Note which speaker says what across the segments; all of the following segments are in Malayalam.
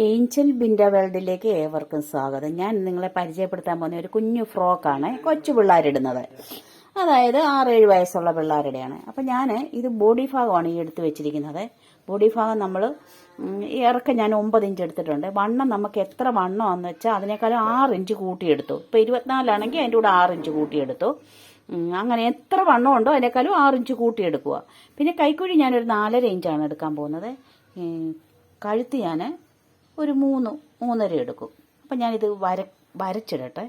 Speaker 1: ഏഞ്ചൽ ബിൻഡ വേൾഡിലേക്ക് ഏവർക്കും സ്വാഗതം. ഞാൻ നിങ്ങളെ പരിചയപ്പെടുത്താൻ പോകുന്ന ഒരു കുഞ്ഞു ഫ്രോക്കാണ് കൊച്ചു പിള്ളേരിടുന്നത്. അതായത് 6-7 വയസ്സുള്ള പിള്ളേരുടെയാണ്. അപ്പം ഞാൻ ഇത് ബോഡി ഭാഗമാണ് ഈ എടുത്ത് വെച്ചിരിക്കുന്നത്. ബോഡി ഭാഗം നമ്മൾ ഇറക്കം ഞാൻ 9 ഇഞ്ച് എടുത്തിട്ടുണ്ട്. വണ്ണം നമുക്ക് എത്ര വണ്ണമാണെന്ന് വെച്ചാൽ അതിനേക്കാളും 6 ഇഞ്ച് കൂട്ടിയെടുത്തു. ഇപ്പോൾ 24 ആണെങ്കിൽ അതിൻ്റെ കൂടെ 6 ഇഞ്ച് കൂട്ടിയെടുത്തു. അങ്ങനെ എത്ര വണ്ണം ഉണ്ടോ അതിനേക്കാളും 6 ഇഞ്ച് കൂട്ടിയെടുക്കുക. പിന്നെ കൈക്കുഴി ഞാനൊരു 4.5 ഇഞ്ചാണ് എടുക്കാൻ പോകുന്നത്. കഴുത്ത് ഞാൻ ഒരു 3-3.5 എടുക്കും. അപ്പം ഞാനിത് വരച്ചിടട്ടെ.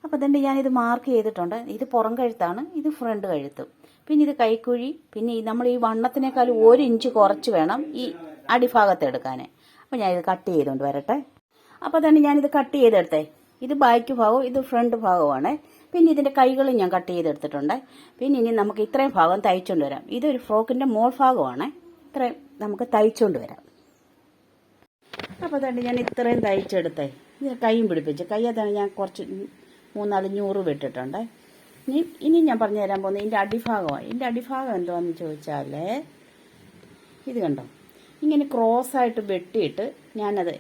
Speaker 1: അപ്പം തന്നെ ഞാനിത് മാർക്ക് ചെയ്തിട്ടുണ്ട്. ഇത് പുറം കഴുത്താണ്, ഇത് ഫ്രണ്ട് കഴുത്തും. പിന്നെ ഇത് കൈക്കുഴി. പിന്നെ നമ്മൾ ഈ വണ്ണത്തിനേക്കാളും 1 ഇഞ്ച് കുറച്ച് വേണം ഈ അടിഭാഗത്ത് എടുക്കാൻ. അപ്പം ഞാനിത് കട്ട് ചെയ്തുകൊണ്ട് വരട്ടെ. അപ്പം തന്നെ ഞാനിത് കട്ട് ചെയ്തെടുത്തേ. ഇത് ബാക്ക് ഭാഗവും ഇത് ഫ്രണ്ട് ഭാഗവുമാണ്. പിന്നെ ഇതിൻ്റെ കൈകളും ഞാൻ കട്ട് ചെയ്തെടുത്തിട്ടുണ്ട്. പിന്നെ ഇനി നമുക്ക് ഇത്രയും ഭാഗം തയ്ച്ചുകൊണ്ട് വരാം. ഇതൊരു ഫ്രോക്കിൻ്റെ മോൾ ഭാഗമാണ്. ഇത്രയും നമുക്ക് തയ്ച്ചുകൊണ്ട് വരാം. അപ്പോൾ തന്നെ ഞാൻ ഇത്രയും തയ്ച്ചെടുത്തേ. ഇത് കൈയും പിടിപ്പിച്ച് കയ്യത്താണ് ഞാൻ കുറച്ച് 3-4 ഞൂറ് വിട്ടിട്ടുണ്ട്. ഇനി ഞാൻ പറഞ്ഞു തരാൻ പോകുന്നത് ഇതിൻ്റെ അടിഭാഗമാണ്. ഇതിൻ്റെ അടിഭാഗം എന്താണെന്ന് ചോദിച്ചാൽ ഇത് കണ്ടോ, ഇങ്ങനെ ക്രോസായിട്ട് വെട്ടിയിട്ട് ഞാനത്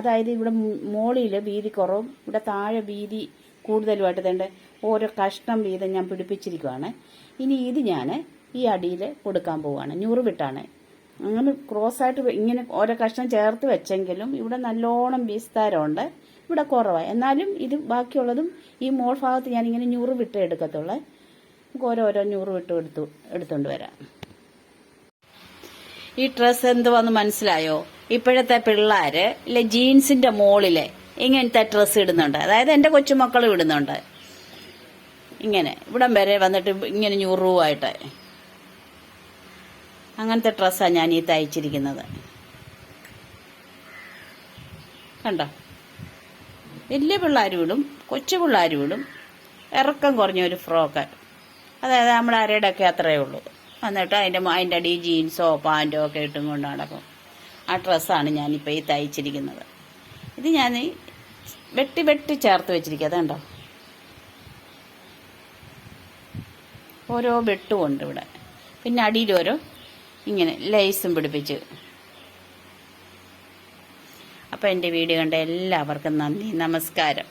Speaker 1: അതായത് ഇവിടെ മോളിൽ വീതി കുറവും ഇവിടെ താഴെ വീതി കൂടുതലുമായിട്ട് തന്നെ ഓരോ കഷ്ണം വീതം ഞാൻ പിടിപ്പിച്ചിരിക്കുവാണ്. ഇനി ഇത് ഞാൻ ഈ അടിയിൽ കൊടുക്കാൻ പോവുകയാണ്. ഞൂറ് വിട്ടാണ് അങ്ങനെ ക്രോസായിട്ട് ഇങ്ങനെ ഓരോ കഷ്ണം ചേർത്ത് വെച്ചെങ്കിലും ഇവിടെ നല്ലോണം വിസ്താരമുണ്ട്, ഇവിടെ കുറവാണ്. എന്നാലും ഇത് ബാക്കിയുള്ളതും ഈ മോൾ ഭാഗത്ത് ഞാനിങ്ങനെ 100 വിട്ട് എടുക്കത്തുള്ളൂ. നമുക്ക് ഓരോരോ 100 വിട്ട് എടുത്തുകൊണ്ട് വരാം. ഈ ഡ്രസ്സ് എന്തുവാന്ന് മനസ്സിലായോ? ഇപ്പോഴത്തെ പിള്ളേർ ജീൻസിന്റെ മോളില് ഇങ്ങനത്തെ ഡ്രസ്സ് ഇടുന്നുണ്ട്. അതായത് എൻ്റെ കൊച്ചുമക്കളും ഇടുന്നുണ്ട്. ഇങ്ങനെ ഇവിടം വരെ വന്നിട്ട് ഇങ്ങനെ 100 രൂപയായിട്ട് അങ്ങനത്തെ ഡ്രസ്സാണ് ഞാൻ ഈ തയ്ച്ചിരിക്കുന്നത്. കണ്ടോ, വലിയ പിള്ളേരും ഇടും, കൊച്ചു പിള്ളേരും ഇടും. ഇറക്കം കുറഞ്ഞ ഒരു ഫ്രോക്ക്, അതായത് നമ്മുടെ അരയുടെയൊക്കെ അത്രയേ ഉള്ളൂ. എന്നിട്ട് അതിൻ്റെ അടി ജീൻസോ പാൻറ്റോ ഒക്കെ ഇട്ടും കൊണ്ട് നടക്കും. ആ ഡ്രസ്സാണ് ഞാനിപ്പോൾ ഈ തയ്ച്ചിരിക്കുന്നത്. ഇത് ഞാൻ വെട്ടി ചേർത്ത് വെച്ചിരിക്കുക. അതുണ്ടോ, ഓരോ വെട്ടുമുണ്ട് ഇവിടെ. പിന്നെ അടിയിലോരോ ഇങ്ങനെ ലേസും പിടിപ്പിച്ച്. അപ്പോൾ എൻ്റെ വീഡിയോ കണ്ട എല്ലാവർക്കും നന്ദി, നമസ്കാരം.